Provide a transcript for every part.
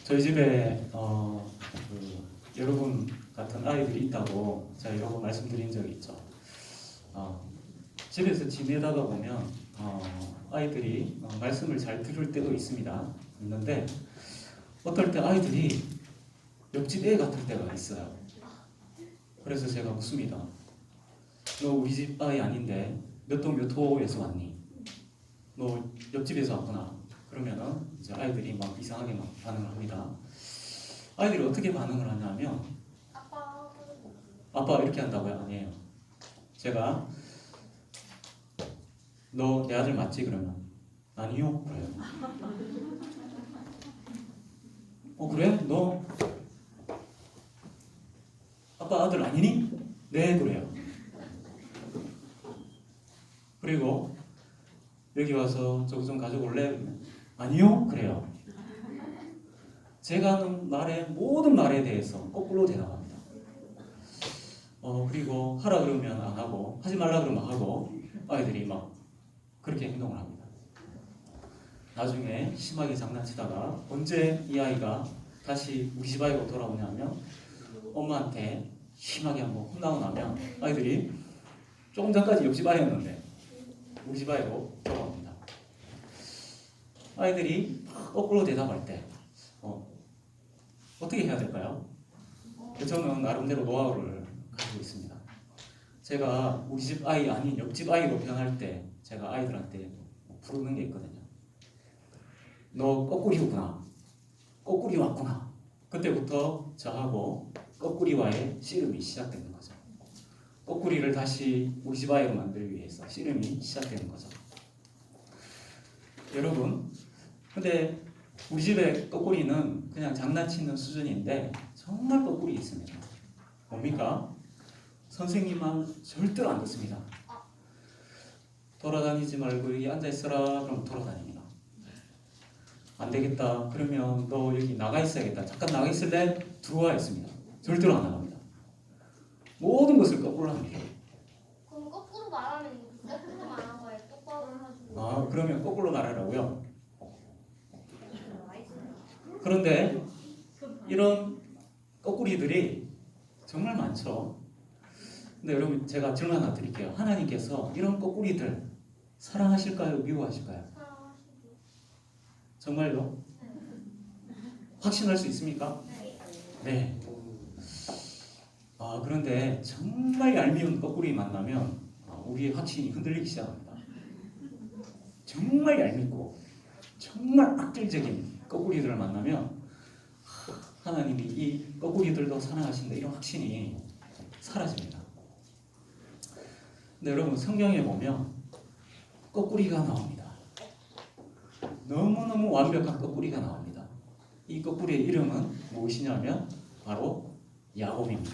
저희 집에 여러분 같은 아이들이 있다고 제가 여러 번 말씀드린 적이 있죠. 집에서 지내다가 보면 아이들이 말씀을 잘 들을 때도 있는데 어떨 때 아이들이 옆집 애 같을 때가 있어요. 그래서 제가 묻습니다. 너 우리 집 아이 아닌데 몇 동 몇 호에서 왔니? 너 옆집에서 왔구나. 그러면은 이제 아이들이 막 이상하게 막 반응을 합니다. 아이들이 어떻게 반응을 하냐면 아빠 이렇게 한다고요? 아니에요. 제가 너 내 아들 맞지? 그러면 아니요. 그래요. 그래? 너 아빠 아들 아니니? 네, 그래요. 그리고 여기 와서 저거 좀 가져올래? 아니요? 그래요. 제가 하는 모든 말에 대해서 거꾸로 대답합니다. 그리고 하라 그러면 안 하고 하지 말라 그러면 하고 아이들이 막 그렇게 행동을 합니다. 나중에 심하게 장난치다가 언제 이 아이가 다시 우리 집 아이로 돌아오냐면 엄마한테 심하게 한번 혼나고 나면 아이들이 조금 전까지 옆집 아이였는데 우리 집 아이로 돌아옵니다. 아이들이 거꾸로 대답할 때 어떻게 해야 될까요? 저는 나름대로 노하우를 가지고 있습니다. 제가 우리 집 아이 아닌 옆집 아이로 변할 때 제가 아이들한테 부르는 게 있거든요. 너 거꾸리구나. 거꾸리 왔구나. 그때부터 저하고 거꾸리와의 씨름이 시작되는 거죠. 거꾸리를 다시 우리 집 아이로 만들기 위해서 씨름이 시작되는 거죠. 여러분, 근데 우리 집의 거꾸리는 그냥 장난치는 수준인데 정말 거꾸리 있습니다. 뭡니까? 선생님 말 절대로 안 듣습니다. 돌아다니지 말고 여기 앉아있어라. 그럼 돌아다닙니다. 안 되겠다. 그러면 너 여기 나가 있어야겠다. 잠깐 나가 있을래? 들어와 있습니다. 절대로 안 나갑니다. 모든 것을 거꾸로 합니다. 그럼 거꾸로 말하면 거꾸로 말한 거예요? 똑바로 하죠. 그러면 거꾸로 말하라고요? 그런데 이런 거꾸리들이 정말 많죠. 근데 여러분 제가 질문 하나 드릴게요. 하나님께서 이런 거꾸리들 사랑하실까요? 미워하실까요? 사랑하시고. 정말요? 확신할 수 있습니까? 네. 그런데 정말 얄미운 거꾸리 만나면 우리의 확신이 흔들리기 시작합니다. 정말 얄밉고 정말 악질적인 거꾸리들을 만나면 하나님이 이 거꾸리들도 사랑하신다 이런 확신이 사라집니다. 근데 여러분 성경에 보면 거꾸리가 나옵니다. 너무너무 완벽한 거꾸리가 나옵니다. 이 거꾸리의 이름은 무엇이냐면 바로 야곱입니다.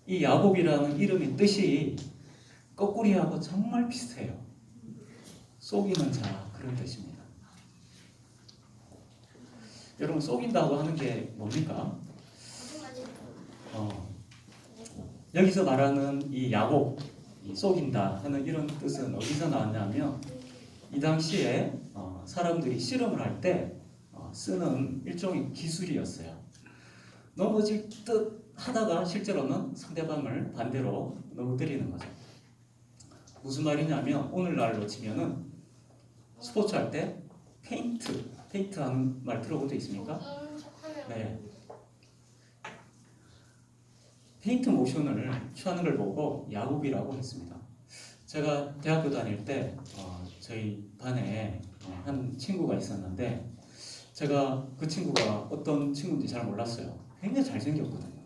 이 야곱이라는 이름의 뜻이 거꾸리하고 정말 비슷해요. 속이는 자 그런 뜻입니다. 여러분 속인다고 하는 게 뭡니까? 여기서 말하는 이 야곱, 이 속인다 하는 이런 뜻은 어디서 나왔냐면 이 당시에 사람들이 씨름을 할 때 쓰는 일종의 기술이었어요. 넘어질 듯 하다가 실제로는 상대방을 반대로 넘어뜨리는 거죠. 무슨 말이냐면 오늘날로 치면은 스포츠 할 때 페인트 하는 말 들어본 적 있습니까? 네. 페인트 모션을 취하는 걸 보고 야곱이라고 했습니다. 제가 대학교 다닐 때 저희 반에 한 친구가 있었는데 제가 그 친구가 어떤 친구인지 잘 몰랐어요. 굉장히 잘생겼거든요.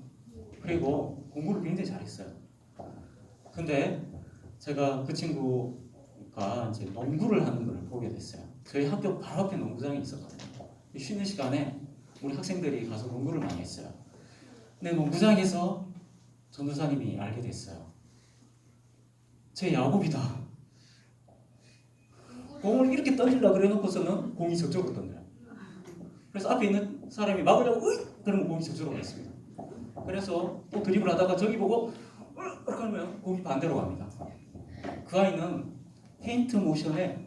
그리고 공부를 굉장히 잘했어요. 근데 제가 그 친구가 이제 농구를 하는 걸 보게 됐어요. 저희 학교 바로 앞에 농구장이 있었거든요. 쉬는 시간에 우리 학생들이 가서 농구를 많이 했어요. 근데 농구장에서 전도사님이 알게 됐어요. 제 야곱이다. 공을 이렇게 던지려고 그래놓고서는 공이 저쪽으로 던져요. 그래서 앞에 있는 사람이 막으려고 그러면 공이 저쪽으로 갔습니다. 그래서 또 드리블 하다가 저기 보고 그러면 공이 반대로 갑니다. 그 아이는 페인트 모션에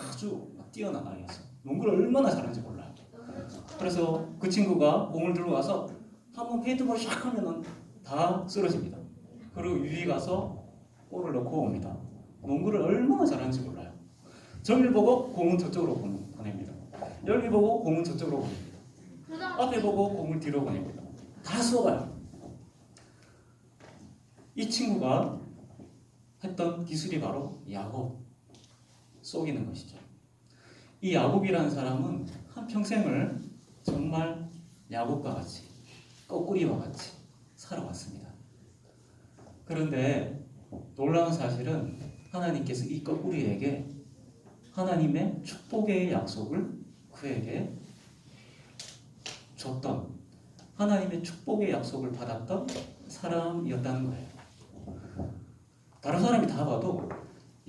아주 뛰어난 아이였어요. 농구를 얼마나 잘하는지 몰라요. 그래서 그 친구가 공을 들고 가서 한번 페인트볼 샥 하면은 다 쓰러집니다. 그리고 유리 가서 골을 넣고 옵니다. 농구를 얼마나 잘하는지 몰라요. 저를 보고 공은 저쪽으로 보냅니다. 여기 보고 공은 저쪽으로 보냅니다. 앞에 보고 공을 뒤로 보냅니다. 다 쏘아요. 이 친구가 했던 기술이 바로 야곱, 쏘기는 것이죠. 이 야곱이라는 사람은 한평생을 정말 야곱과 같이, 거꾸리와 같이 살아왔습니다. 그런데 놀라운 사실은 하나님께서 이 거꾸리에게 하나님의 축복의 약속을 그에게 줬던, 하나님의 축복의 약속을 받았던 사람이었다는 거예요. 다른 사람이 다 봐도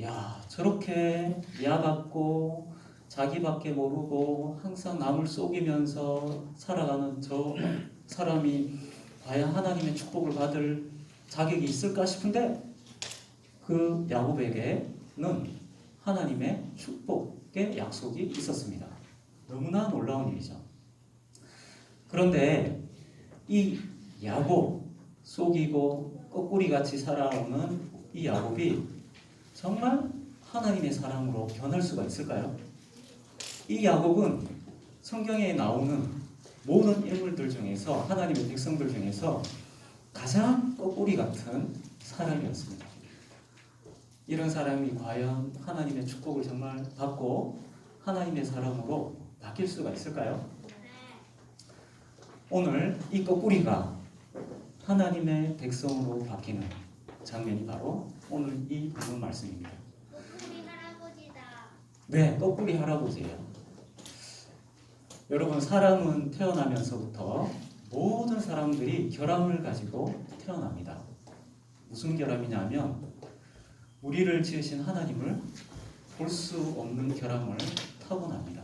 야, 저렇게 야같고 자기밖에 모르고 항상 남을 속이면서 살아가는 저 사람이 과연 하나님의 축복을 받을 자격이 있을까 싶은데 그 야곱에게는 하나님의 축복의 약속이 있었습니다. 너무나 놀라운 일이죠. 그런데 이 야곱, 속이고 거꾸리같이 살아오는 이 야곱이 정말 하나님의 사람으로 변할 수가 있을까요? 이 야곱은 성경에 나오는 모든 인물들 중에서, 하나님의 백성들 중에서 가장 거꾸리 같은 사람이었습니다. 이런 사람이 과연 하나님의 축복을 정말 받고 하나님의 사람으로 바뀔 수가 있을까요? 오늘 이 거꾸리가 하나님의 백성으로 바뀌는 장면이 바로 오늘 이 본문 말씀입니다. 거꾸리 할아버지다. 네, 거꾸리 할아버지예요. 여러분, 사람은 태어나면서부터 모든 사람들이 결함을 가지고 태어납니다. 무슨 결함이냐면 우리를 지으신 하나님을 볼 수 없는 결함을 타고납니다.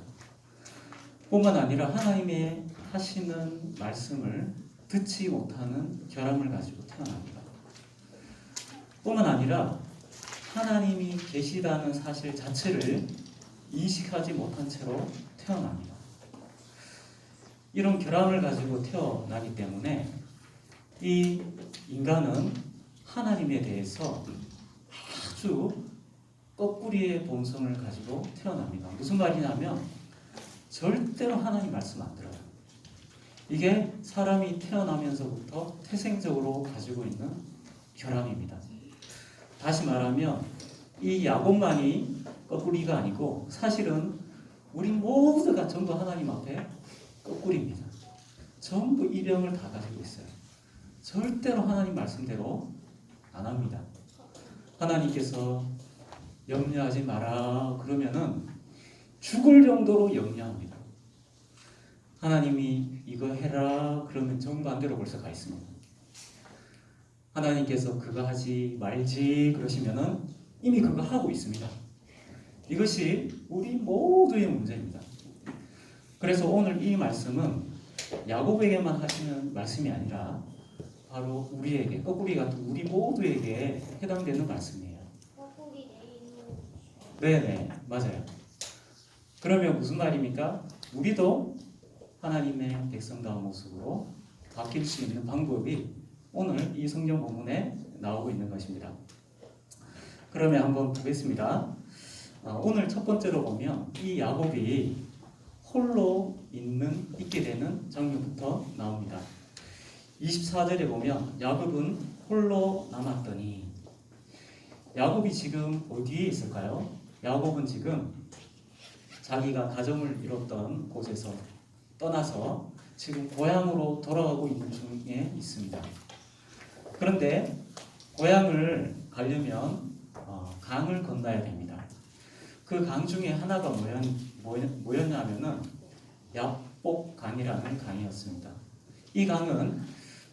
뿐만 아니라 하나님의 하시는 말씀을 듣지 못하는 결함을 가지고 태어납니다. 뿐만 아니라 하나님이 계시다는 사실 자체를 인식하지 못한 채로 태어납니다. 이런 결함을 가지고 태어나기 때문에 이 인간은 하나님에 대해서 아주 거꾸리의 본성을 가지고 태어납니다. 무슨 말이냐면 절대로 하나님 말씀 안 들어요. 이게 사람이 태어나면서부터 태생적으로 가지고 있는 결함입니다. 다시 말하면 이 야곱만이 거꾸리가 아니고 사실은 우리 모두가 전부 하나님 앞에 거꾸리입니다. 전부 이 병을 다 가지고 있어요. 절대로 하나님 말씀대로 안 합니다. 하나님께서 염려하지 마라 그러면은 죽을 정도로 염려합니다. 하나님이 이거 해라 그러면 정반대로 벌써 가 있습니다. 하나님께서 그거 하지 말지 그러시면은 이미 그거 하고 있습니다. 이것이 우리 모두의 문제입니다. 그래서 오늘 이 말씀은 야곱에게만 하시는 말씀이 아니라 바로 우리에게, 거꾸리 같은 우리 모두에게 해당되는 말씀이에요. 거꾸리 내리는. 네네, 맞아요. 그러면 무슨 말입니까? 우리도 하나님의 백성다운 모습으로 바뀔 수 있는 방법이 오늘 이 성경 본문에 나오고 있는 것입니다. 그러면 한번 보겠습니다. 오늘 첫 번째로 보면 이 야곱이 홀로 있게 되는 장면부터 나옵니다. 24절에 보면 야곱은 홀로 남았더니, 야곱이 지금 어디에 있을까요? 야곱은 지금 자기가 가정을 이뤘던 곳에서 떠나서 지금 고향으로 돌아가고 있는 중에 있습니다. 그런데 고향을 가려면 강을 건너야 됩니다. 그 강 중에 하나가 뭐였냐면은 야복강이라는 강이었습니다. 이 강은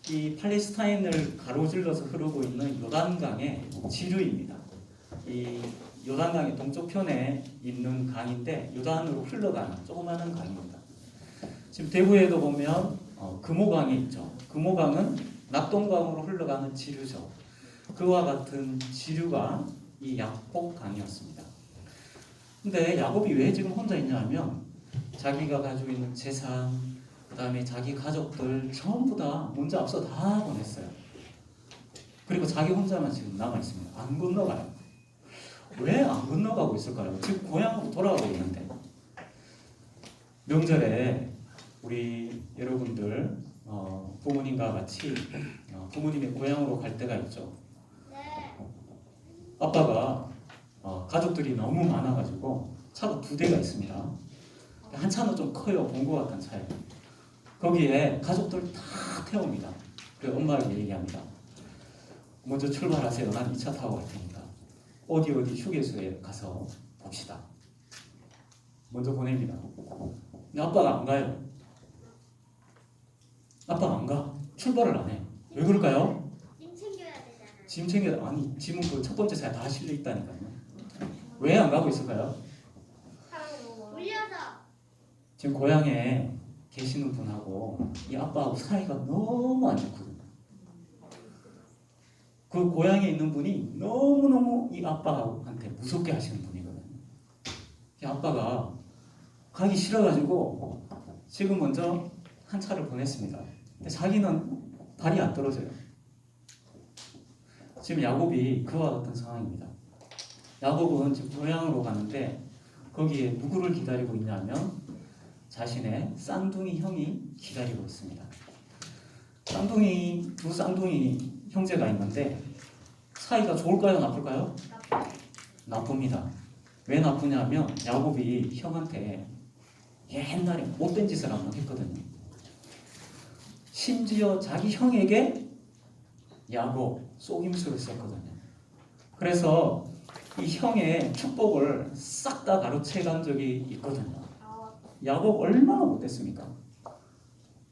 이 팔레스타인을 가로질러서 흐르고 있는 요단강의 지류입니다. 이 요단강의 동쪽편에 있는 강인데 요단으로 흘러가는 조그마한 강입니다. 지금 대구에도 보면 금호강이 있죠. 금호강은 낙동강으로 흘러가는 지류죠. 그와 같은 지류가 이 야복강이었습니다. 근데 야곱이 왜 지금 혼자 있냐 하면 자기가 가지고 있는 재산, 그 다음에 자기 가족들 전부 다 먼저 앞서 다 보냈어요. 그리고 자기 혼자만 지금 남아 있습니다. 안 건너가요. 왜 안 건너가고 있을까요? 지금 고향으로 돌아가고 있는데. 명절에 우리 여러분들 부모님과 같이 부모님의 고향으로 갈 때가 있죠. 네. 아빠가 가족들이 너무 많아가지고 차가 2대가 있습니다. 한 차는 좀 커요. 본거 같은 차예요. 거기에 가족들 다 태웁니다. 그래서 엄마에게 얘기합니다. 먼저 출발하세요. 난 이 차 타고 갈 테니까. 어디 휴게소에 가서 봅시다. 먼저 보냅니다. 근데 아빠가 안 가요. 아빠가 안 가. 출발을 안 해. 왜 그럴까요? 짐 챙겨야 되잖아. 짐 챙겨. 아니 짐은 그 첫 번째 차에 다 실려 있다니까요. 왜 안 가고 있을까요? 사람이 너무 많아. 울려서. 지금 고향에 계시는 분하고 이 아빠하고 사이가 너무 안 좋거든요. 그 고향에 있는 분이 너무너무 이 아빠한테 무섭게 하시는 분이거든요. 이 아빠가 가기 싫어가지고 지금 먼저 한 차를 보냈습니다. 근데 자기는 발이 안 떨어져요. 지금 야곱이 그와 같은 상황입니다. 야곱은 지금 고향으로 가는데 거기에 누구를 기다리고 있냐면 자신의 쌍둥이 형이 기다리고 있습니다. 두 쌍둥이 형제가 있는데 사이가 좋을까요? 나쁠까요? 나쁩니다. 왜 나쁘냐면 야곱이 형한테 옛날에 못된 짓을 한번 했거든요. 심지어 자기 형에게 야곱 속임수를 썼거든요. 그래서 이 형의 축복을 싹 다 가로채간 적이 있거든요. 야곱 얼마나 못됐습니까?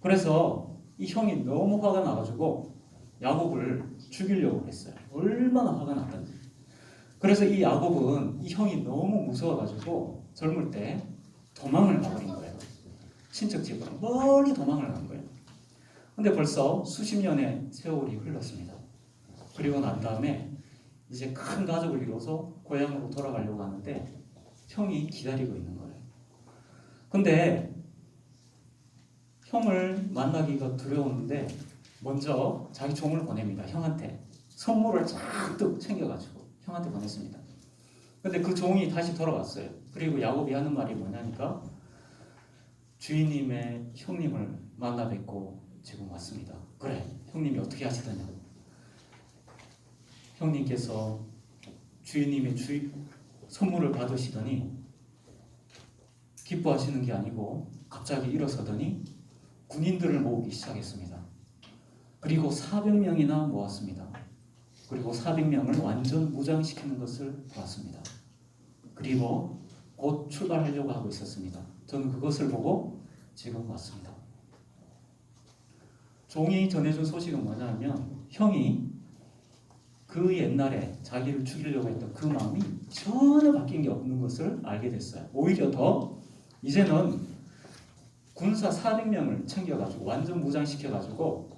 그래서 이 형이 너무 화가 나가지고 야곱을 죽이려고 했어요. 얼마나 화가 났던지. 그래서 이 야곱은 이 형이 너무 무서워가지고 젊을 때 도망을 가버린 거예요. 친척 집으로 멀리 도망을 간 거예요. 근데 벌써 수십 년의 세월이 흘렀습니다. 그리고 난 다음에 이제 큰 가족을 이뤄서 고향으로 돌아가려고 하는데 형이 기다리고 있는 거예요. 근데 형을 만나기가 두려웠는데 먼저 자기 종을 보냅니다. 형한테 선물을 잔뜩 챙겨가지고 형한테 보냈습니다. 근데 그 종이 다시 돌아왔어요. 그리고 야곱이 하는 말이 뭐냐니까 주인님의 형님을 만나 뵙고 지금 왔습니다. 그래, 형님이 어떻게 하시더냐. 형님께서 주인님의 선물을 받으시더니 기뻐하시는 게 아니고 갑자기 일어서더니 군인들을 모으기 시작했습니다. 그리고 400명이나 모았습니다. 그리고 400명을 완전 무장시키는 것을 보았습니다. 그리고 곧 출발하려고 하고 있었습니다. 저는 그것을 보고 지금 왔습니다. 종이 전해준 소식은 뭐냐면 형이 그 옛날에 자기를 죽이려고 했던 그 마음이 전혀 바뀐 게 없는 것을 알게 됐어요. 오히려 더 이제는 군사 400명을 챙겨가지고 완전 무장시켜가지고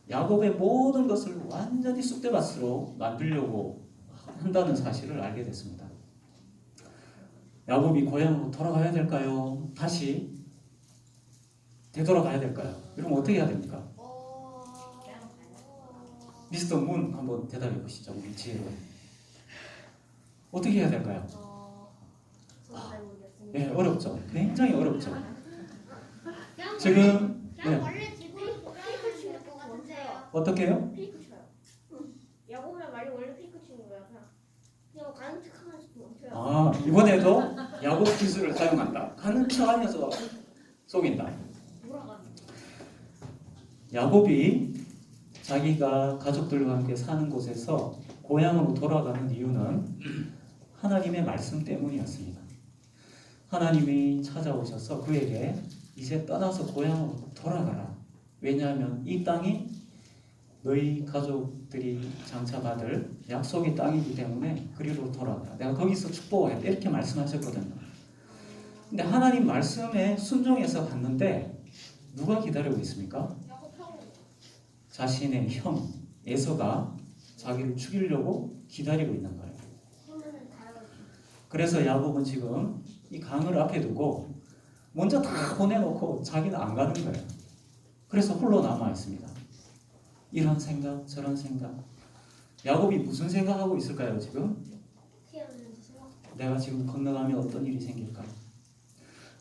야곱의 모든 것을 완전히 쑥대밭으로 만들려고 한다는 사실을 알게 됐습니다. 야곱이 고향으로 돌아가야 될까요? 다시 되돌아가야 될까요? 이러면 어떻게 해야 됩니까? 미스터 문 한번 대답해 보시죠. 우리 지혜로. 어떻게 해야 될까요? 네, 어렵죠. 굉장히 어렵죠. 지금 네. 원래 지구를 돌아가는 것 같은데요. 어떻게 해요? 페이크 쳐요. 야곱이랑 말이 원래 페이크 치는 거야. 그냥 가는 척하면서 멈춰요. 아, 이번에도 야곱 기술을 사용한다. 가는 척하면서 속인다. 돌아가는. 야곱이 자기가 가족들과 함께 사는 곳에서 고향으로 돌아가는 이유는 하나님의 말씀 때문이었습니다. 하나님이 찾아오셔서 그에게 이제 떠나서 고향으로 돌아가라. 왜냐하면 이 땅이 너희 가족들이 장차받을 약속의 땅이기 때문에 그리로 돌아가라. 내가 거기서 축복을 해. 이렇게 말씀하셨거든요. 근데 하나님 말씀에 순종해서 갔는데 누가 기다리고 있습니까? 자신의 형 에서가 자기를 죽이려고 기다리고 있는 거예요. 그래서 야곱은 지금 이 강을 앞에 두고 먼저 다 보내놓고 자기는 안 가는 거예요. 그래서 홀로 남아 있습니다. 이런 생각, 저런 생각. 야곱이 무슨 생각하고 있을까요, 지금? 내가 지금 건너가면 어떤 일이 생길까?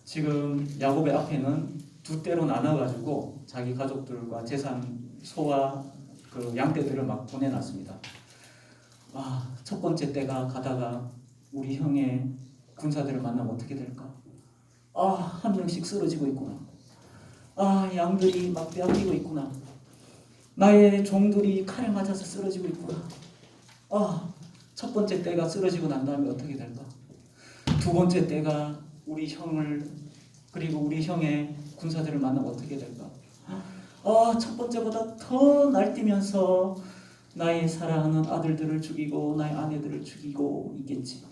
지금 야곱의 앞에는 두 떼로 나눠가지고 자기 가족들과 재산, 소와 그 양떼들을 막 보내놨습니다. 첫 번째 떼가 가다가 우리 형의 군사들을 만나면 어떻게 될까? 한 명씩 쓰러지고 있구나. 양들이 막 빼앗기고 있구나. 나의 종들이 칼에 맞아서 쓰러지고 있구나. 첫 번째 떼가 쓰러지고 난 다음에 어떻게 될까? 두 번째 떼가 우리 형을 그리고 우리 형의 군사들을 만나면 어떻게 될까? 첫 번째보다 더 날뛰면서 나의 사랑하는 아들들을 죽이고 나의 아내들을 죽이고 있겠지.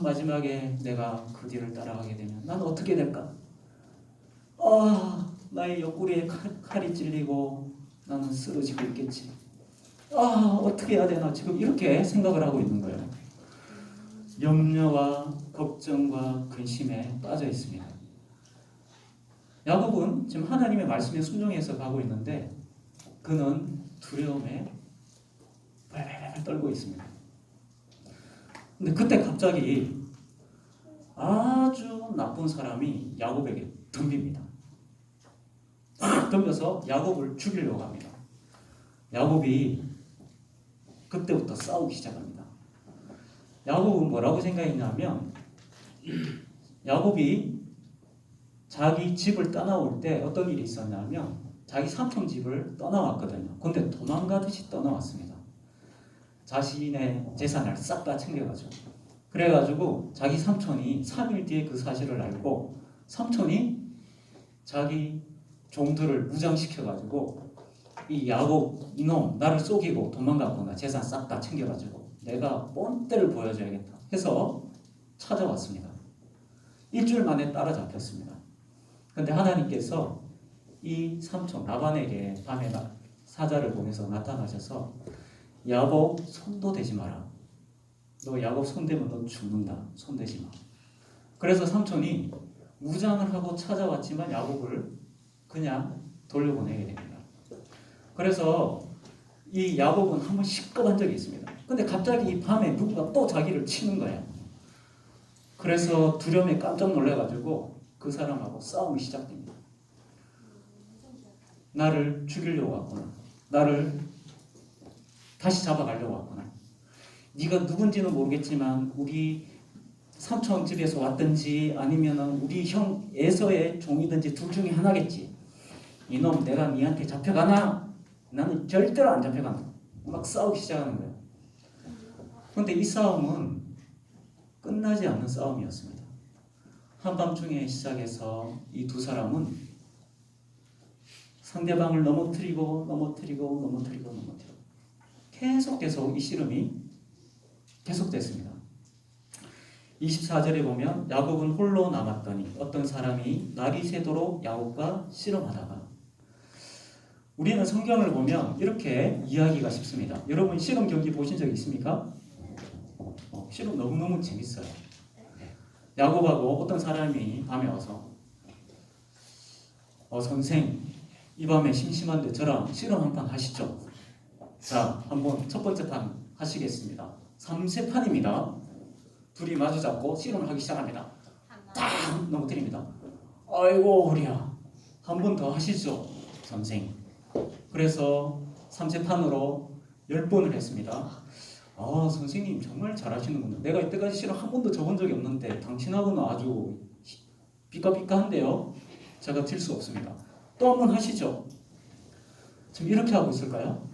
마지막에 내가 그 뒤를 따라가게 되면 나는 어떻게 될까? 나의 옆구리에 칼이 찔리고 나는 쓰러지고 있겠지. 어떻게 해야 되나 지금 이렇게 생각을 하고 있는 거예요. 염려와 걱정과 근심에 빠져 있습니다. 야곱은 지금 하나님의 말씀에 순종해서 가고 있는데 그는 두려움에 발발발 떨고 있습니다. 근데 그때 갑자기 아주 나쁜 사람이 야곱에게 덤빕니다. 팍 덤벼서 야곱을 죽이려고 합니다. 야곱이 그때부터 싸우기 시작합니다. 야곱은 뭐라고 생각했냐면 야곱이 자기 집을 떠나올 때 어떤 일이 있었냐면 자기 삼촌 집을 떠나왔거든요. 근데 도망가듯이 떠나왔습니다. 자신의 재산을 싹 다 챙겨가지고 그래가지고 자기 삼촌이 3일 뒤에 그 사실을 알고 삼촌이 자기 종들을 무장시켜가지고 이 야곱 이놈 나를 속이고 도망갔구나 재산 싹 다 챙겨가지고 내가 뻔때를 보여줘야겠다 해서 찾아왔습니다. 일주일 만에 따라잡혔습니다. 근데 하나님께서 이 삼촌 라반에게 밤에 사자를 보내서 나타나셔서 야곱 손도 대지 마라. 너 야곱 손대면 너 죽는다. 손대지 마. 그래서 삼촌이 무장을 하고 찾아왔지만 야곱을 그냥 돌려보내게 됩니다. 그래서 이 야곱은 한번 시겁한 적이 있습니다. 근데 갑자기 이 밤에 누군가 또 자기를 치는 거예요. 그래서 두려움에 깜짝 놀라가지고 그 사람하고 싸움이 시작됩니다. 나를 죽이려고 왔구나. 나를 다시 잡아가려고 왔구나. 네가 누군지는 모르겠지만 우리 삼촌 집에서 왔든지 아니면 우리 형 에서의 종이든지 둘 중에 하나겠지. 이놈 내가 니한테 잡혀가나? 나는 절대로 안 잡혀간다. 막 싸우기 시작하는 거예요. 그런데 이 싸움은 끝나지 않는 싸움이었습니다. 한밤중에 시작해서 이 두 사람은 상대방을 넘어뜨리고 계속 이 씨름이 계속됐습니다. 24절에 보면 야곱은 홀로 남았더니 어떤 사람이 날이 새도록 야곱과 씨름하다가 우리는 성경을 보면 이렇게 이야기가 쉽습니다. 여러분 씨름 경기 보신 적 있습니까? 씨름 너무너무 재밌어요. 야곱하고 어떤 사람이 밤에 와서 선생 이 밤에 심심한데 저랑 씨름 한 판 하시죠. 자 한번 첫 번째 판 하시겠습니다. 3세 판입니다. 둘이 마주 잡고 씨름을 하기 시작합니다. 딱 넘어뜨립니다. 아이고 우리야 한 번 더 하시죠 선생. 그래서 3세 판으로 10번을 했습니다. 선생님 정말 잘하시는군요. 내가 이때까지 씨름 한 번도 져본 적이 없는데 당신하고는 아주 삐까삐까한데요. 제가 질 수 없습니다. 또 한 번 하시죠. 지금 이렇게 하고 있을까요?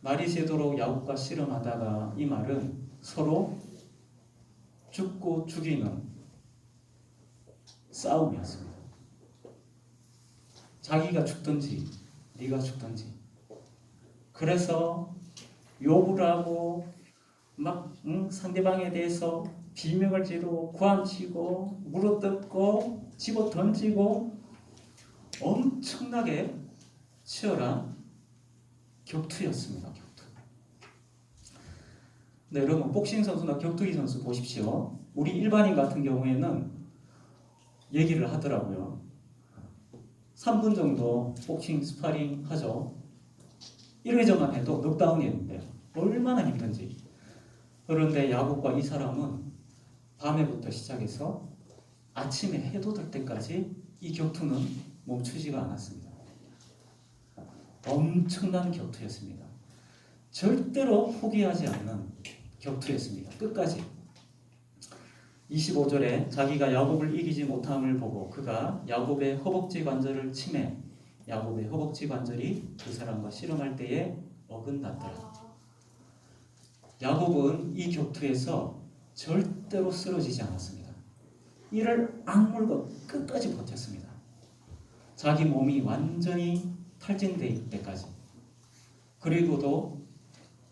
날이 새도록 야곱과 씨름하다가 이 말은 서로 죽고 죽이는 싸움이었습니다. 자기가 죽든지 네가 죽든지. 그래서 욕을 하고 막 상대방에 대해서 비명을 지르고 구함치고 물어뜯고 집어 던지고 엄청나게 치열한 격투였습니다. 격투. 근데 여러분 복싱 선수나 격투기 선수 보십시오. 우리 일반인 같은 경우에는 얘기를 하더라고요. 3분 정도 복싱 스파링 하죠. 1회전만 해도 넉다운이 있는데요. 얼마나 힘든지. 그런데 야구과 이 사람은 밤에부터 시작해서 아침에 해도 될 때까지 이 격투는 멈추지가 않았습니다. 엄청난 격투였습니다. 절대로 포기하지 않는 격투였습니다. 끝까지. 25절에 자기가 야곱을 이기지 못함을 보고 그가 야곱의 허벅지 관절을 치매 야곱의 허벅지 관절이 그 사람과 씨름할 때에 어긋났더라. 야곱은 이 격투에서 절대로 쓰러지지 않았습니다. 이를 악물고 끝까지 버텼습니다. 자기 몸이 완전히 탈진될 때까지. 그리고도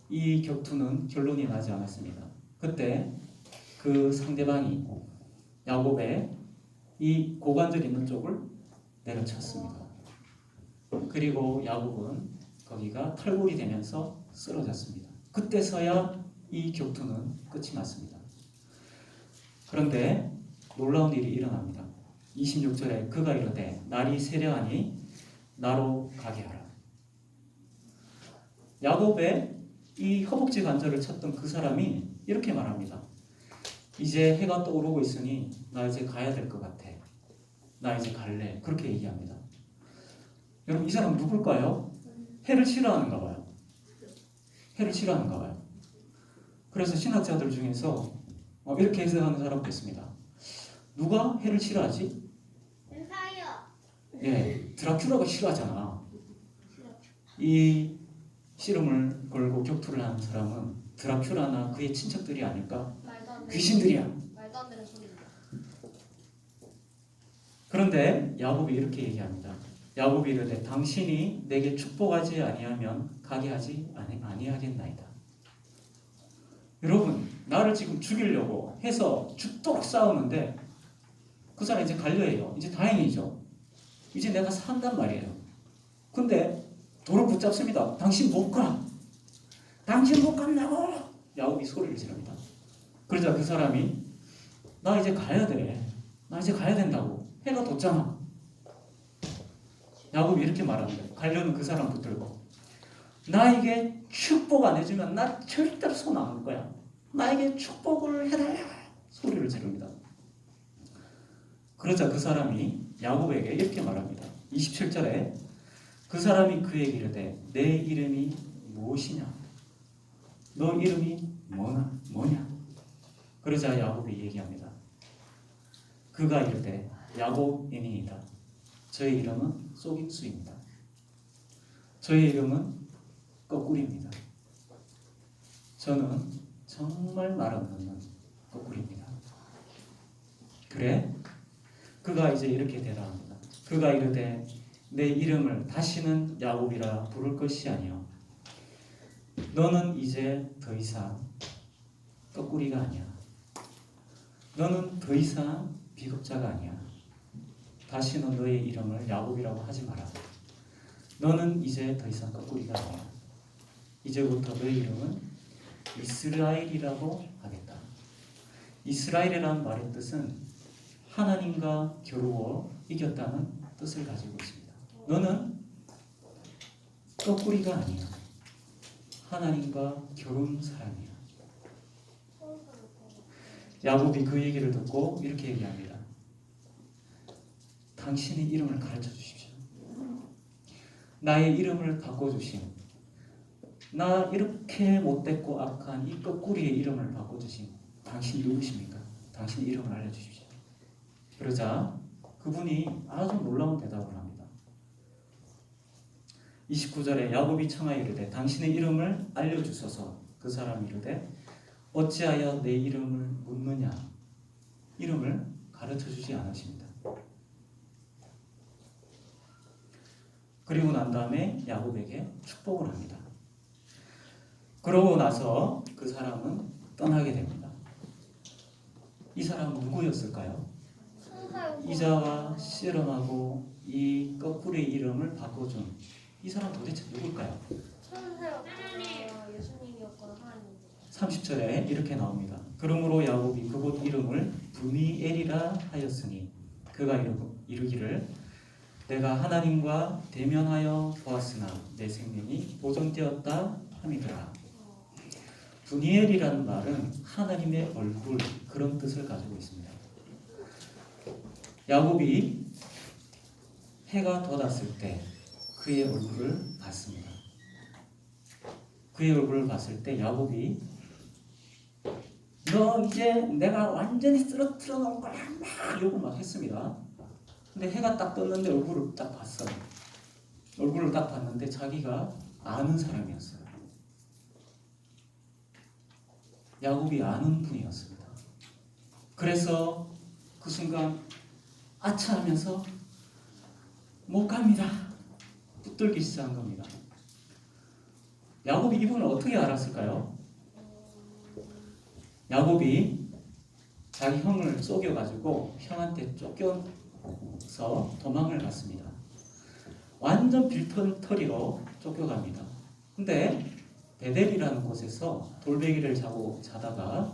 이 격투는 결론이 나지 않았습니다. 그때 그 상대방이 야곱의 이 고관절 있는 쪽을 내려쳤습니다. 그리고 야곱은 거기가 탈골이 되면서 쓰러졌습니다. 그때서야 이 격투는 끝이 났습니다. 그런데 놀라운 일이 일어납니다. 26절에 그가 이르되 날이 세려하니 나로 가게 하라. 야곱의 이 허벅지 관절을 쳤던 그 사람이 이렇게 말합니다. 이제 해가 떠오르고 있으니 나 이제 가야 될 것 같아. 나 이제 갈래. 그렇게 얘기합니다. 여러분 이 사람 누굴까요? 해를 싫어하는가 봐요. 해를 싫어하는가 봐요. 그래서 신학자들 중에서 이렇게 해석하는 사람도 있습니다. 누가 해를 싫어하지? 뱀파이어. 예, 드라큘라가 싫어하잖아. 이 씨름을 걸고 격투를 하는 사람은 드라큘라나 그의 친척들이 아닐까? 귀신들이야. 말도 안 되는 소리입니다. 그런데 야곱이 이렇게 얘기합니다. 야곱이 이르되 당신이 내게 축복하지 아니하면 가게 하지 아니하겠나이다. 여러분 나를 지금 죽이려고 해서 죽도록 싸우는데 그 사람 이제 갈려 해요. 이제 다행이죠. 이제 내가 산단 말이에요. 근데 도로 붙잡습니다. 당신 못 가. 당신 못 간다고. 야곱이 소리를 지릅니다. 그러자 그 사람이 나 이제 가야 돼. 나 이제 가야 된다고. 해가 뒀잖아. 야곱이 이렇게 말합니다. 가려는 그 사람 붙들고 나에게 축복 안 해주면 나 절대로 손 안 올 거야. 나에게 축복을 해달라. 소리를 지릅니다. 그러자 그 사람이 야곱에게 이렇게 말합니다. 27절에 그 사람이 그에게 이르되 내 이름이 무엇이냐? 너 이름이 뭐냐? 그러자 야곱이 얘기합니다. 그가 이르되 야곱이니이다. 저의 이름은 속임수입니다. 저의 이름은 거꾸리입니다. 저는 정말 말 없는 거꾸리입니다. 그래? 그가 이제 이렇게 대답합니다. 그가 이르되 내 이름을 다시는 야곱이라 부를 것이 아니요 너는 이제 더 이상 거꾸리가 아니야. 너는 더 이상 비겁자가 아니야. 다시는 너의 이름을 야곱이라고 하지 마라. 너는 이제 더 이상 거꾸리가 아니야. 이제부터 너의 이름은 이스라엘이라고 하겠다. 이스라엘이라는 말의 뜻은 하나님과 겨루어 이겼다는 뜻을 가지고 있습니다. 너는 거꾸리가 아니야. 하나님과 겨룬 사람이야. 야곱이 그 얘기를 듣고 이렇게 얘기합니다. 당신의 이름을 가르쳐 주십시오. 나의 이름을 바꿔주신, 나 이렇게 못됐고 악한 이 거꾸리의 이름을 바꿔주신 당신이 누구십니까? 당신의 이름을 알려주십시오. 그러자 그분이 아주 놀라운 대답을 합니다. 29절에 야곱이 청하여 이르되 당신의 이름을 알려주소서. 그 사람이 이르되 어찌하여 내 이름을 묻느냐? 이름을 가르쳐주지 않으십니다. 그리고 난 다음에 야곱에게 축복을 합니다. 그러고 나서 그 사람은 떠나게 됩니다. 이 사람은 누구였을까요? 이자와 씨름하고 이 거꾸리의 이름을 바꿔준 이 사람 도대체 누굴까요? 하나님. 예수님이었거나 하나님. 30절에 이렇게 나옵니다. 그러므로 야곱이 그곳 이름을 브니엘이라 하였으니 그가 이르기를 내가 하나님과 대면하여 보았으나 내 생명이 보존되었다 함이더라. 브니엘이라는 말은 하나님의 얼굴, 그런 뜻을 가지고 있습니다. 야곱이 해가 돋았을 때 그의 얼굴을 봤습니다. 그의 얼굴을 봤을 때 야곱이 너 이제 내가 완전히 쓰러뜨려 놓은 거야 막 욕을 막 했습니다. 근데 해가 딱 떴는데 얼굴을 딱 봤어요. 얼굴을 딱 봤는데 자기가 아는 사람이었어요. 야곱이 아는 분이었습니다. 그래서 그 순간 아차 하면서 못 갑니다. 붙들기 시작한 겁니다. 야곱이 이분을 어떻게 알았을까요? 야곱이 자기 형을 속여가지고 형한테 쫓겨서 도망을 갔습니다. 완전 빌턴터리로 쫓겨갑니다. 근데 베델이라는 곳에서 돌베개를 자고 자다가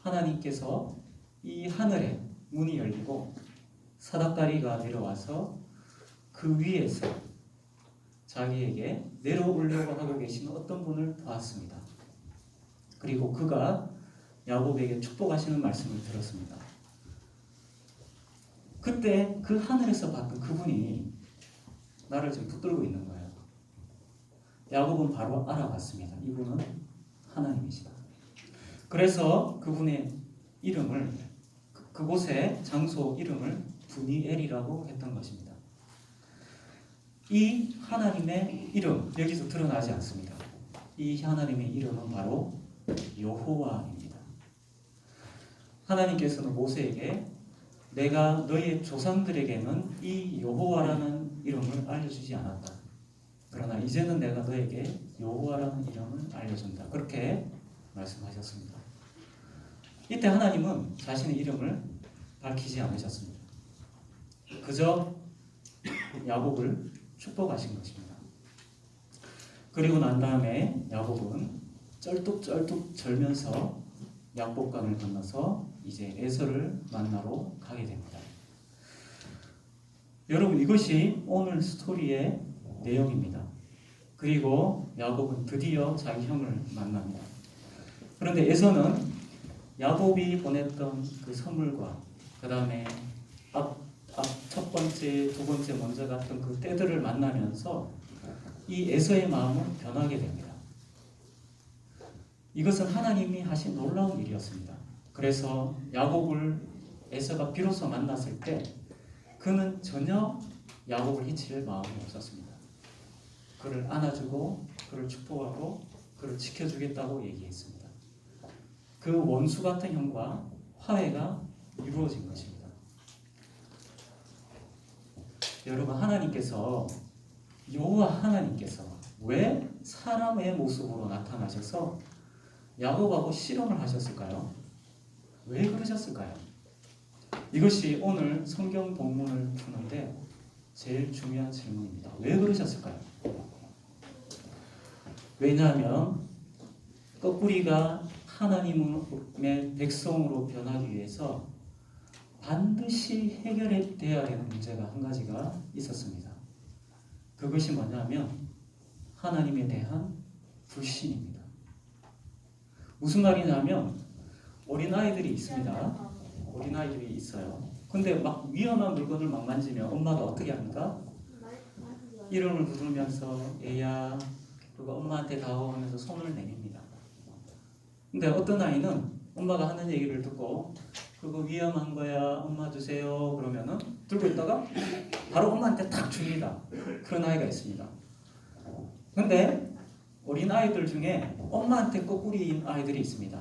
하나님께서 이 하늘에 문이 열리고 사닥다리가 내려와서 그 위에서 자기에게 내려오려고 하고 계시는 어떤 분을 보았습니다. 그리고 그가 야곱에게 축복하시는 말씀을 들었습니다. 그때 그 하늘에서 봤던 그분이 나를 지금 붙들고 있는 거예요. 야곱은 바로 알아봤습니다. 이분은 하나님이시다. 그래서 그분의 이름을 그곳의 장소 이름을 브니엘이라고 했던 것입니다. 이 하나님의 이름 여기서 드러나지 않습니다. 이 하나님의 이름은 바로 여호와입니다. 하나님께서는 모세에게 내가 너의 조상들에게는 이 여호와라는 이름을 알려주지 않았다. 그러나 이제는 내가 너에게 여호와라는 이름을 알려준다. 그렇게 말씀하셨습니다. 이때 하나님은 자신의 이름을 밝히지 않으셨습니다. 그저 야곱을 축복하신 것입니다. 그리고 난 다음에 야곱은 쩔뚝쩔뚝 절면서 약복강을 건너서 이제 에서를 만나러 가게 됩니다. 여러분 이것이 오늘 스토리의 내용입니다. 그리고 야곱은 드디어 자기 형을 만납니다. 그런데 에서는 야곱이 보냈던 그 선물과 그 다음에 첫 번째, 두 번째 먼저 갔던 그 때들을 만나면서 이 에서의 마음은 변하게 됩니다. 이것은 하나님이 하신 놀라운 일이었습니다. 그래서 야곱을 에서가 비로소 만났을 때 그는 전혀 야곱을 해칠 마음이 없었습니다. 그를 안아주고 그를 축복하고 그를 지켜주겠다고 얘기했습니다. 그 원수 같은 형과 화해가 이루어진 것입니다. 여러분 여호와 하나님께서 왜 사람의 모습으로 나타나셔서 야곱하고 실험을 하셨을까요? 왜 그러셨을까요? 이것이 오늘 성경 본문을 푸는데 제일 중요한 질문입니다. 왜 그러셨을까요? 왜냐하면 꺼꾸리가 하나님의 백성으로 변하기 위해서 반드시 해결돼야 되는 문제가 한 가지가 있었습니다. 그것이 뭐냐면 하나님에 대한 불신입니다. 무슨 말이냐면 어린아이들이 있습니다. 어린아이들이 있어요. 근데 막 위험한 물건을 막 만지면 엄마가 어떻게 합니까? 이름을 부르면서 얘야 그리고 엄마한테 다가오면서 손을 내밉니다. 근데 어떤 아이는 엄마가 하는 얘기를 듣고 그거 위험한 거야 엄마 주세요 그러면은 들고 있다가 바로 엄마한테 탁 줍니다. 그런 아이가 있습니다. 근데 어린아이들 중에 엄마한테 거꾸리인 아이들이 있습니다.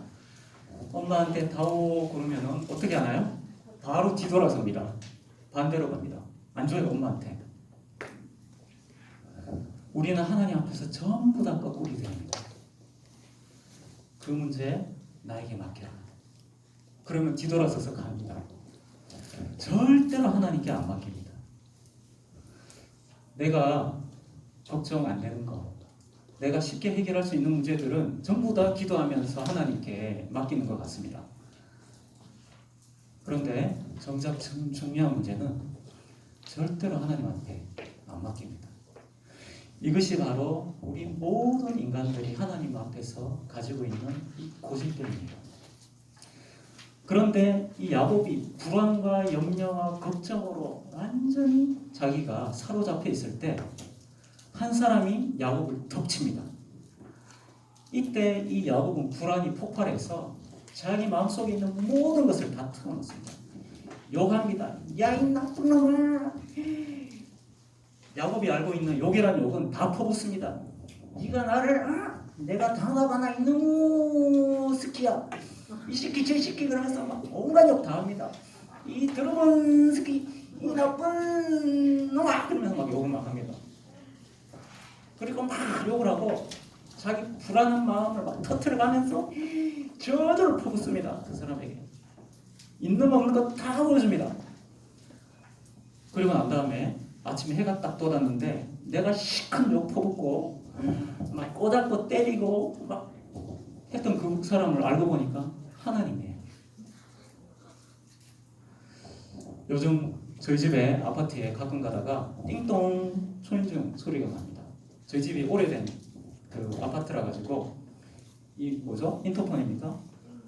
엄마한테 다오 그러면은 어떻게 하나요? 바로 뒤돌아섭니다. 반대로 갑니다. 안 줘요 엄마한테. 우리는 하나님 앞에서 전부 다 거꾸리 됩니다. 그 문제 나에게 맡겨라. 그러면 뒤돌아서서 갑니다. 절대로 하나님께 안 맡깁니다. 내가 걱정 안 되는 거, 내가 쉽게 해결할 수 있는 문제들은 전부 다 기도하면서 하나님께 맡기는 것 같습니다. 그런데 정작 중요한 문제는 절대로 하나님한테 안 맡깁니다. 이것이 바로 우리 모든 인간들이 하나님 앞에서 가지고 있는 이 고질병입니다. 그런데 이 야곱이 불안과 염려와 걱정으로 완전히 자기가 사로잡혀 있을 때 한 사람이 야곱을 덮칩니다. 이때 이 야곱은 불안이 폭발해서 자기 마음속에 있는 모든 것을 다 털어놓습니다. 욕합니다. 야, 이 나쁜 놈아. 야곱이 알고 있는 욕이란 욕은 다 퍼붓습니다. 네가 나를 내가 당하거나 이놈 새끼야. 이 새끼 저 새끼 그러면서 막 온갖 욕 다 합니다. 이 더러운 새끼 이 나쁜 놈아 그러면서 막 욕을 막 합니다. 그리고 막 욕을 하고 자기 불안한 마음을 막 터뜨려가면서 저주를 퍼붓습니다. 그 사람에게 있는 없는 것 다 보여줍니다. 그리고 난 다음에 아침에 해가 딱 돋았는데 내가 시큰 욕 퍼붓고 막 꼬잡고 때리고 막 했던 그 사람을 알고 보니까 하나님이에요. 요즘 저희 집에 아파트에 가끔 가다가 띵동 초인종 소리가 납니다. 저희 집이 오래된 그 아파트라 가지고 이 뭐죠? 인터폰입니까?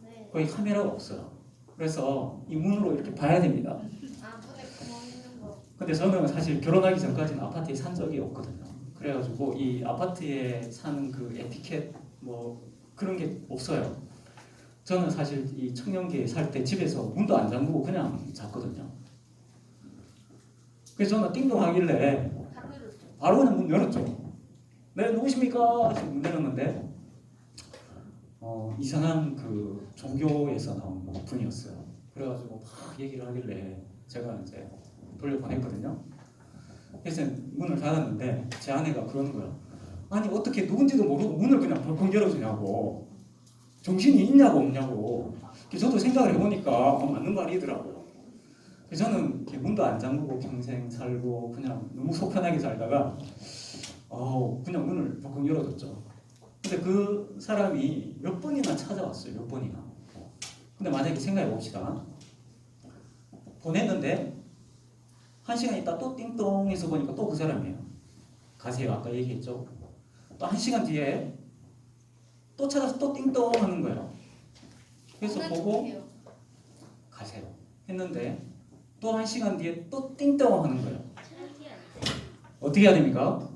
네. 거기 카메라가 없어요. 그래서 이 문으로 이렇게 봐야 됩니다. 아, 문에 구멍 있는 거. 근데 저는 사실 결혼하기 전까지는 아파트에 산 적이 없거든요. 그래가지고 이 아파트에 사는 그 에티켓 뭐 그런 게 없어요. 저는 사실 이 청년기에 살 때 집에서 문도 안 잠그고 그냥 잤거든요. 그래서 저는 띵동 하길래 바로 그냥 문 열었죠. 네, 누구십니까? 지금 문 열었는데 이상한 그 종교에서 나온 분이었어요. 그래가지고 막 얘기를 하길래 제가 이제 돌려보냈거든요. 그래서 문을 닫았는데 제 아내가 그러는 거예요. 아니 어떻게 누군지도 모르고 문을 그냥 벌컥 열어주냐고. 정신이 있냐고 없냐고. 저도 생각을 해보니까 맞는 말이더라고요. 그래서 저는 문도 안 잠그고 평생 살고 그냥 너무 속 편하게 살다가 그냥 문을 벌컥 열어줬죠. 근데 그 사람이 몇 번이나 찾아왔어요. 몇 번이나. 근데 만약에 생각해 봅시다. 보냈는데 1시간 있다 또 띵동해서 보니까 또 그 사람이에요. 가세요. 아까 얘기했죠. 또 1시간 뒤에 또 찾아서 또 띵동 하는 거예요. 그래서 보고 가세요 했는데 또 1시간 뒤에 또 띵동 하는 거예요. 어떻게 해야 됩니까?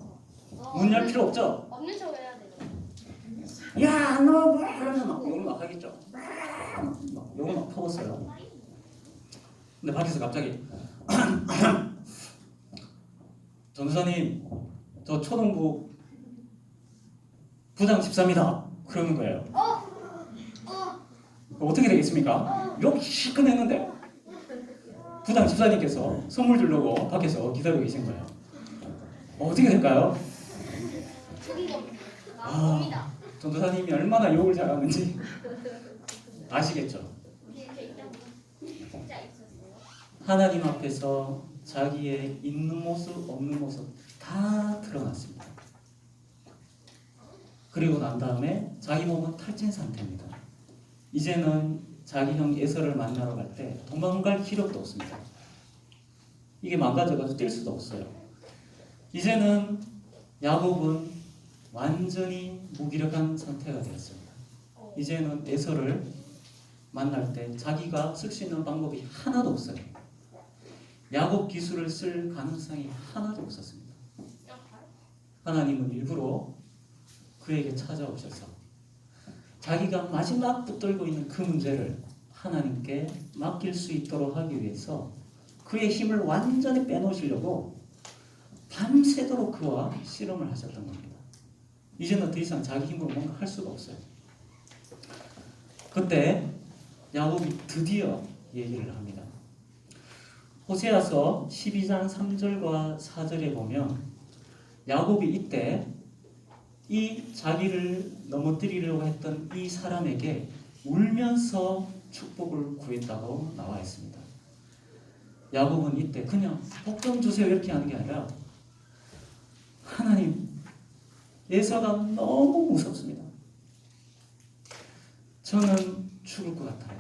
문 열 필요 없죠? 없는 척 해야 돼요. 야, 너 뭐? 이러면서 막 욕을 막 하겠죠. 막 욕을 막 퍼붓어요. 근데 밖에서 갑자기 전도사님, 저 초등부 부장 집사입니다. 그러는 거예요. 어떻게 되겠습니까? 욕 시큰 했는데 부장 집사님께서 선물 주려고 밖에서 기다리고 계신 거예요. 어떻게 될까요? 나옵니다. 전도사님이 얼마나 욕을 잘하는지 아시겠죠? 진짜 있었어요. 하나님 앞에서 자기의 있는 모습 없는 모습 다 드러났습니다. 그리고 난 다음에 자기 몸은 탈진 상태입니다. 이제는 자기 형 에서를 만나러 갈 때 도망갈 기력도 없습니다. 이게 망가져가지고 뛸 수도 없어요. 이제는 야곱은 완전히 무기력한 상태가 되었습니다. 이제는 에서를 만날 때 자기가 쓸 수 있는 방법이 하나도 없어요. 야곱 기술을 쓸 가능성이 하나도 없었습니다. 하나님은 일부러 그에게 찾아오셔서 자기가 마지막 붙들고 있는 그 문제를 하나님께 맡길 수 있도록 하기 위해서 그의 힘을 완전히 빼놓으시려고 밤새도록 그와 씨름을 하셨던 겁니다. 이제는 더 이상 자기 힘으로 뭔가 할 수가 없어요. 그때 야곱이 드디어 얘기를 합니다. 호세아서 12장 3절과 4절에 보면 야곱이 이때 이 자기를 넘어뜨리려고 했던 이 사람에게 울면서 축복을 구했다고 나와 있습니다. 야곱은 이때 그냥 복 좀 주세요 이렇게 하는 게 아니라 하나님 에서가 너무 무섭습니다. 저는 죽을 것 같아요.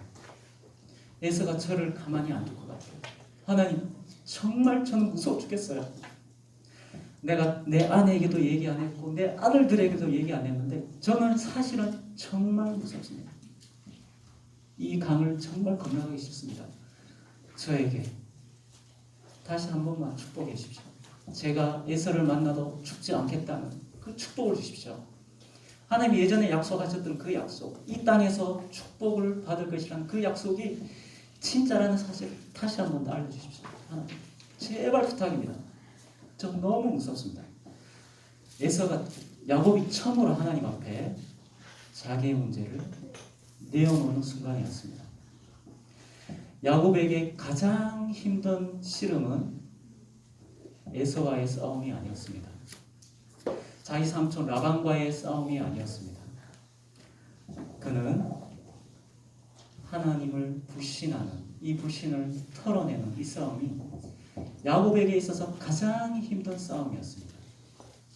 에서가 저를 가만히 안 둘 것 같아요. 하나님, 정말 저는 무서워 죽겠어요. 내가 내 아내에게도 얘기 안 했고 내 아들들에게도 얘기 안 했는데 저는 사실은 정말 무섭습니다. 이 강을 정말 건너가기 싫습니다. 저에게 다시 한 번만 축복해 주십시오. 제가 에서를 만나도 죽지 않겠다는 그 축복을 주십시오. 하나님이 예전에 약속하셨던 그 약속, 이 땅에서 축복을 받을 것이라는 그 약속이 진짜라는 사실을 다시 한 번 더 알려주십시오. 하나님, 제발 부탁입니다. 저 너무 무섭습니다. 에서가 야곱이 처음으로 하나님 앞에 자기의 문제를 내어놓는 순간이었습니다. 야곱에게 가장 힘든 씨름은 에서와의 싸움이 아니었습니다. 자기 삼촌 라반과의 싸움이 아니었습니다. 그는 하나님을 불신하는 이 불신을 털어내는 이 싸움이 야곱에게 있어서 가장 힘든 싸움이었습니다.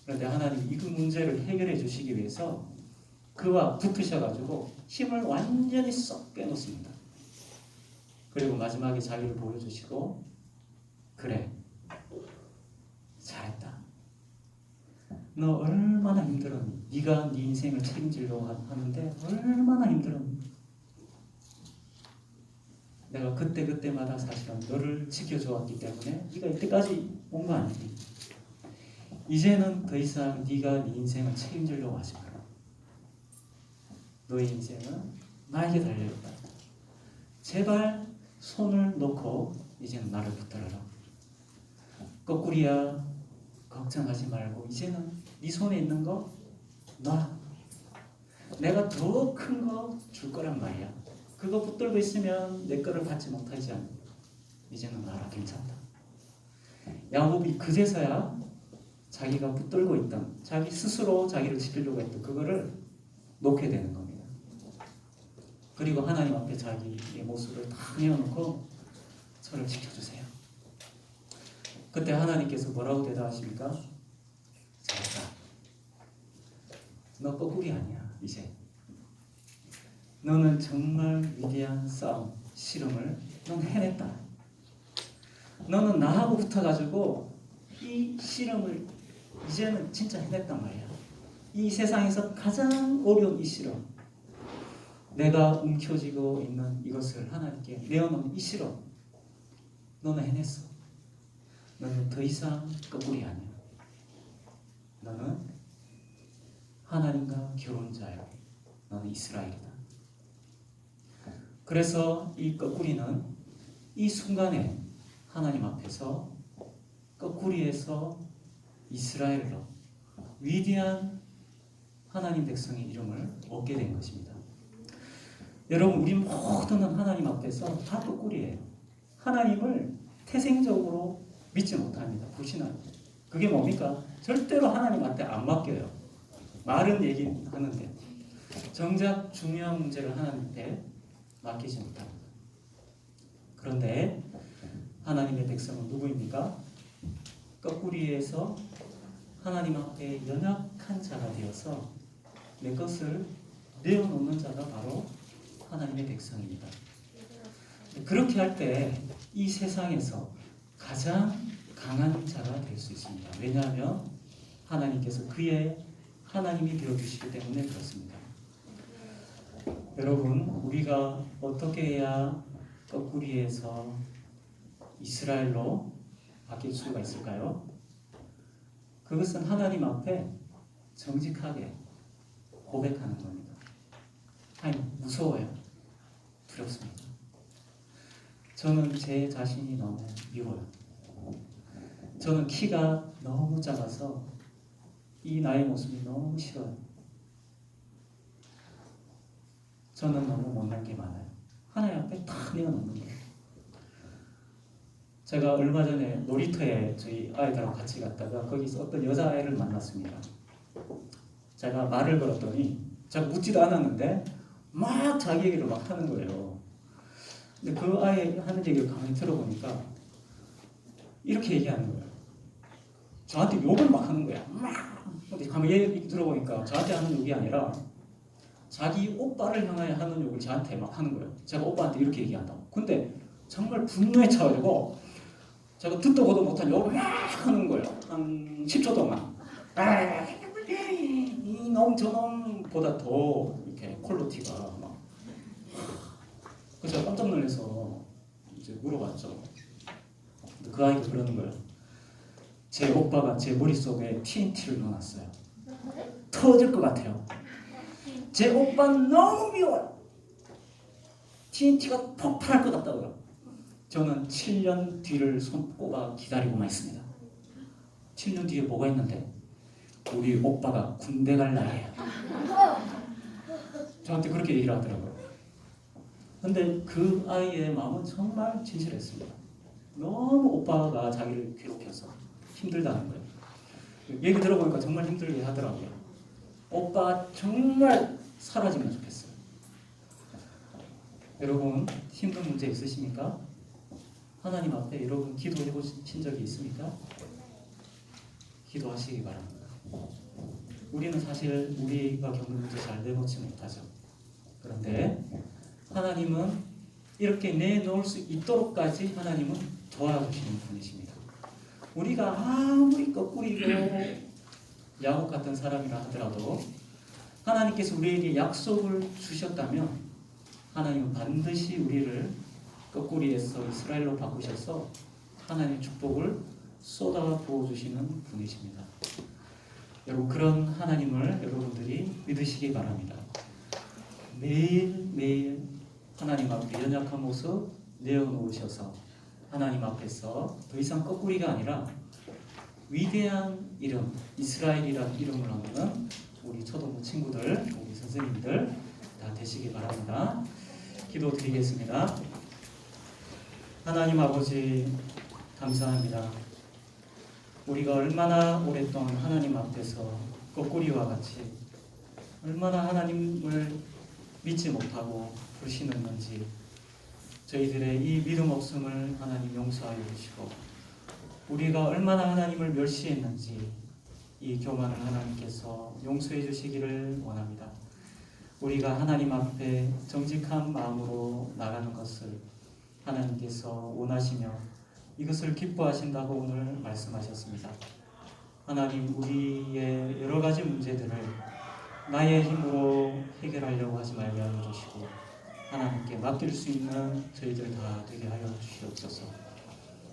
그런데 하나님이 그 문제를 해결해 주시기 위해서 그와 붙으셔가지고 힘을 완전히 쏙 빼놓습니다. 그리고 마지막에 자기를 보여주시고, 그래, 잘했다. 너 얼마나 힘들었니? 네가 네 인생을 책임지려고 하는데 얼마나 힘들었니? 내가 그때마다 사실은 너를 지켜주었기 때문에 네가 이때까지 온 거 아니니? 이제는 더 이상 네가 네 인생을 책임지려고 하지 마라. 너의 인생은 나에게 달려있다. 제발 손을 놓고 이제는 나를 붙들어라. 거꾸리야, 걱정하지 말고 이제는 네 손에 있는 거 놔. 내가 더 큰 거 줄 거란 말이야. 그거 붙들고 있으면 내 거를 받지 못하지 않니? 이제는 놔라. 괜찮다. 야곱이 그제서야 자기가 붙들고 있던, 자기 스스로 자기를 지키려고 했던 그거를 놓게 되는 겁니다. 그리고 하나님 앞에 자기의 모습을 다 내어놓고 저를 지켜주세요. 그때 하나님께서 뭐라고 대답하십니까? 잘했다. 너 거꾸리 아니야. 이제 너는 정말 위대한 싸움, 씨름을 넌 해냈다. 너는 나하고 붙어가지고 이 씨름을 이제는 진짜 해냈단 말이야. 이 세상에서 가장 어려운 이 씨름, 내가 움켜쥐고 있는 이것을 하나님께 내어놓은 이 씨름, 너는 해냈어. 너는 더 이상 거꾸리 아니야. 너는 하나님과 결혼자야. 너는 이스라엘이다. 그래서 이 거꾸리는 이 순간에 하나님 앞에서 거꾸리에서 이스라엘로 위대한 하나님 백성의 이름을 얻게 된 것입니다. 여러분, 우리 모두는 하나님 앞에서 다 거꾸리예요. 하나님을 태생적으로 믿지 못합니다. 불신합니다. 그게 뭡니까? 절대로 하나님한테 안 맡겨요. 말은 얘기하는데 정작 중요한 문제를 하나님께 맡기지 못합니다. 그런데 하나님의 백성은 누구입니까? 거꾸리에서 하나님 앞에 연약한 자가 되어서 내 것을 내어놓는 자가 바로 하나님의 백성입니다. 그렇게 할 때 이 세상에서 가장 강한 자가 될 수 있습니다. 왜냐하면 하나님께서 그의 하나님이 되어주시기 때문에 그렇습니다. 여러분, 우리가 어떻게 해야 거꾸리에서 이스라엘로 바뀔 수가 있을까요? 그것은 하나님 앞에 정직하게 고백하는 겁니다. 하나님, 무서워요. 두렵습니다. 저는 제 자신이 너무 미워요. 저는 키가 너무 작아서 이 나의 모습이 너무 싫어요. 저는 너무 못난 게 많아요. 하나님 앞에 다 내어놓는 거예요. 제가 얼마 전에 놀이터에 저희 아이들하고 같이 갔다가 거기서 어떤 여자아이를 만났습니다. 제가 말을 걸었더니 제가 묻지도 않았는데 막 자기 얘기를 막 하는 거예요. 근데 그 아이 하는 얘기를 가만히 들어보니까 이렇게 얘기하는 거예요. 저한테 욕을 막 하는 거야. 막 한번 얘기 들어보니까 저한테 하는 욕이 아니라 자기 오빠를 향하여 하는 욕을 저한테 막 하는 거예요. 제가 오빠한테 이렇게 얘기한다고. 근데 정말 분노에 차가지고 제가 듣도 보도 못한 욕을 막 하는 거예요. 한 10초 동안. 이놈 저놈보다 더 이렇게 퀄리티가 막. 그래서 제가 깜짝 놀라서 이제 물어봤죠. 근데 그 아이가 그러는 거예요. 제 오빠가 제 머릿속에 TNT를 넣어놨어요. 터질 것 같아요. 제 오빠는 너무 미워요. TNT가 폭발할 것 같다고요. 저는 7년 뒤를 손꼽아 기다리고만 있습니다. 7년 뒤에 뭐가 있는데? 우리 오빠가 군대 갈 나이에요. 저한테 그렇게 얘기를 하더라고요. 근데 그 아이의 마음은 정말 진실했습니다. 너무 오빠가 자기를 괴롭혀서 힘들다는 거예요. 얘기 들어보니까 정말 힘들게 하더라고요. 오빠 정말 사라지면 좋겠어요. 여러분 힘든 문제 있으십니까? 하나님 앞에 여러분 기도해 보신 적이 있습니까? 기도하시기 바랍니다. 우리는 사실 우리가 겪는 문제 잘 내놓지 못하죠. 그런데 하나님은 이렇게 내놓을 수 있도록까지 하나님은 도와주시는 분이십니다. 우리가 아무리 거꾸리고 야곱 같은 사람이라 하더라도 하나님께서 우리에게 약속을 주셨다면 하나님은 반드시 우리를 거꾸리에서 이스라엘로 바꾸셔서 하나님의 축복을 쏟아 부어주시는 분이십니다. 여러분 그런 하나님을 여러분들이 믿으시기 바랍니다. 매일매일 하나님 앞에 연약한 모습 내어놓으셔서 하나님 앞에서 더 이상 거꾸리가 아니라 위대한 이름, 이스라엘이라는 이름을 얻는 우리 초등부 친구들, 우리 선생님들 다 되시기 바랍니다. 기도드리겠습니다. 하나님 아버지 감사합니다. 우리가 얼마나 오랫동안 하나님 앞에서 거꾸리와 같이 얼마나 하나님을 믿지 못하고 불신했는지 저희들의 이 믿음 없음을 하나님 용서하여 주시고 우리가 얼마나 하나님을 멸시했는지 이 교만을 하나님께서 용서해 주시기를 원합니다. 우리가 하나님 앞에 정직한 마음으로 나가는 것을 하나님께서 원하시며 이것을 기뻐하신다고 오늘 말씀하셨습니다. 하나님 우리의 여러 가지 문제들을 나의 힘으로 해결하려고 하지 말게 하여 주시고 하나님께 맡길 수 있는 저희들 다 되게 하여 주시옵소서.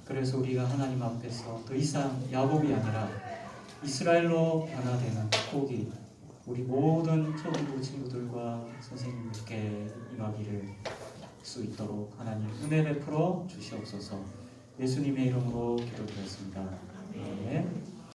그래서 우리가 하나님 앞에서 더 이상 야곱이 아니라 이스라엘로 변화되는 축복이 우리 모든 초등부 친구들과 선생님들께 임하기를 수 있도록 하나님 은혜 베풀어 주시옵소서. 예수님의 이름으로 기도드렸습니다. 아멘.